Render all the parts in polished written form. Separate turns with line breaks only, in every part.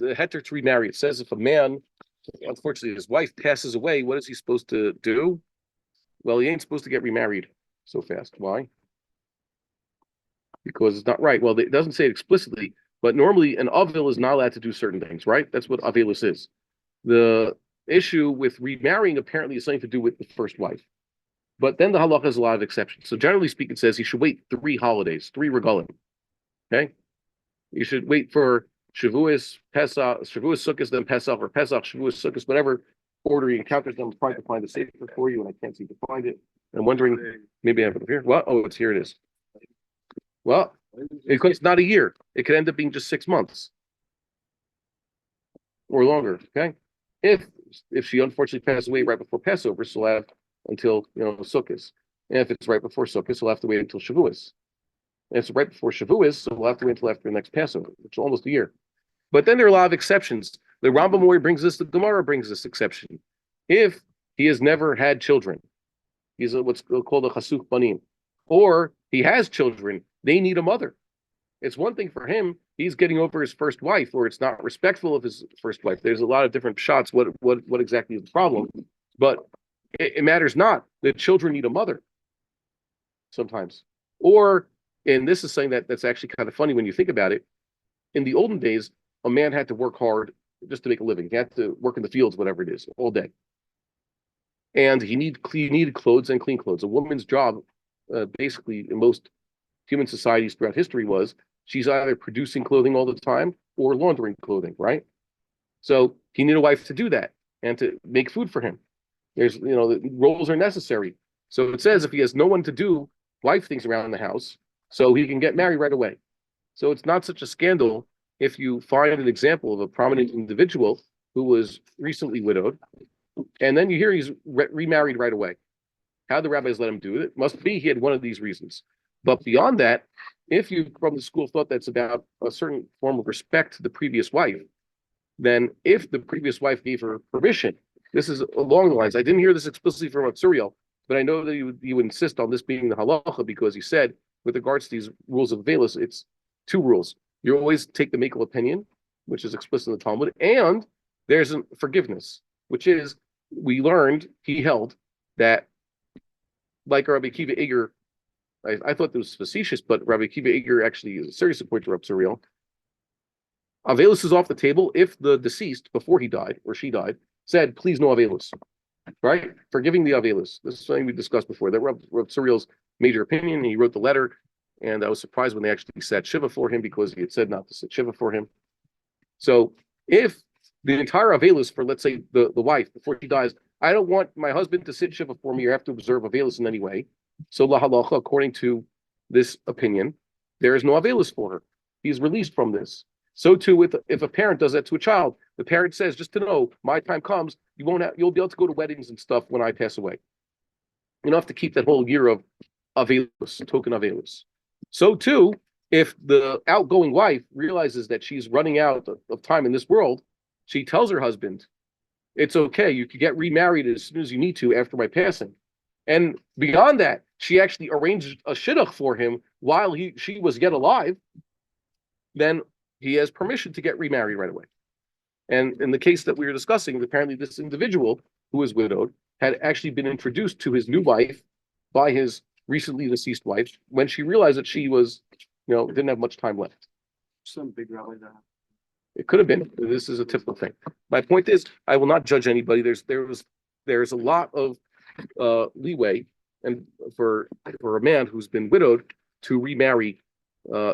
the heter to remarry. It says if a man, unfortunately, his wife passes away, what is he supposed to do? Well, he ain't supposed to get remarried so fast. Why? Because it's not right. Well, it doesn't say it explicitly, but normally an avil is not allowed to do certain things, right? That's what avilus is. The issue with remarrying apparently is something to do with the first wife. But then the halacha has a lot of exceptions. So generally speaking, it says he should wait 3 holidays, 3 regalim. Okay? You should wait for Shavuos, Pesach, Shavuos, Sukkot, then Pesach, or Pesach, Shavuos, Sukkot, whatever order you encounters them. I'm trying to find the safer for you, and I can't seem to find it. I'm wondering, maybe I have it here. What? Oh, it's here. It is. Well, it's not a year. It could end up being just 6 months or longer. Okay, if she unfortunately passes away right before Passover, she'll have until Sukkot. And if it's right before Sukkot, she'll have to wait until Shavuos. And if it's right before Shavuos, so we'll have to wait until after the next Passover, which is almost a year. But then there are a lot of exceptions. The Rambam Mori brings this. The Gemara brings this exception. If he has never had children, he's what's called a chasuk banim, or he has children, they need a mother. It's one thing for him, he's getting over his first wife, or it's not respectful of his first wife. There's a lot of different shots. What exactly is the problem? But it matters not. The children need a mother sometimes. And this is something that's actually kind of funny when you think about it. In the olden days, a man had to work hard just to make a living. He had to work in the fields, whatever it is, all day. And he needed clothes and clean clothes. A woman's job, basically, in most human societies throughout history was she's either producing clothing all the time or laundering clothing, right? So he needed a wife to do that and to make food for him. There's, the roles are necessary. So it says if he has no one to do wife things around the house, so he can get married right away. So it's not such a scandal if you find an example of a prominent individual who was recently widowed, and then you hear he's remarried right away. How the rabbis let him do it? Must be he had one of these reasons. But beyond that, if you from the school of thought that's about a certain form of respect to the previous wife, then if the previous wife gave her permission, this is along the lines. I didn't hear this explicitly from Atzuriel, but I know that you would insist on this being the halacha because he said with regards to these rules of Velis, it's 2 rules. You always take the Mekel opinion, which is explicit in the Talmud, and there's a forgiveness, which is we learned he held that like Rabbi Akiva Eiger. I thought this was facetious, but Rabbi Akiva Eiger actually is a serious supporter of Atzuriel. Avelus is off the table if the deceased, before he died or she died, said, please no Avelus. Right? Forgiving the Avelus. This is something we discussed before. That Rabbi Atzuriel's major opinion. He wrote the letter, and I was surprised when they actually sat Shiva for him because he had said not to sit Shiva for him. So if the entire Avelus for, let's say, the wife, before she dies, I don't want my husband to sit Shiva for me or have to observe Avelus in any way. So la halacha, according to this opinion, there is no Avelus for her. He's released from this. So too, if a parent does that to a child, the parent says, just to know, my time comes, you'll be able to go to weddings and stuff when I pass away. You don't have to keep that whole year of Avelus, token Avelus. So too, if the outgoing wife realizes that she's running out of time in this world, she tells her husband, it's okay, you can get remarried as soon as you need to after my passing. And beyond that, she actually arranged a shidduch for him while she was yet alive. Then he has permission to get remarried right away. And in the case that we were discussing, apparently this individual who was widowed had actually been introduced to his new wife by his recently deceased wife when she realized that she was, didn't have much time left.
Some big rally that.
It could have been. This is a typical thing. My point is, I will not judge anybody. There's a lot of leeway and for a man who's been widowed to remarry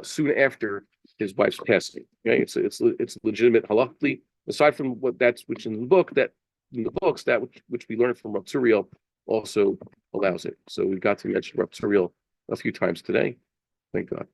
soon after his wife's passing. Okay, it's legitimate halachically. Aside from which in the books which we learned from Rav Tzuriel also allows it. So we got to mention Rav Tzuriel a few times today. Thank God.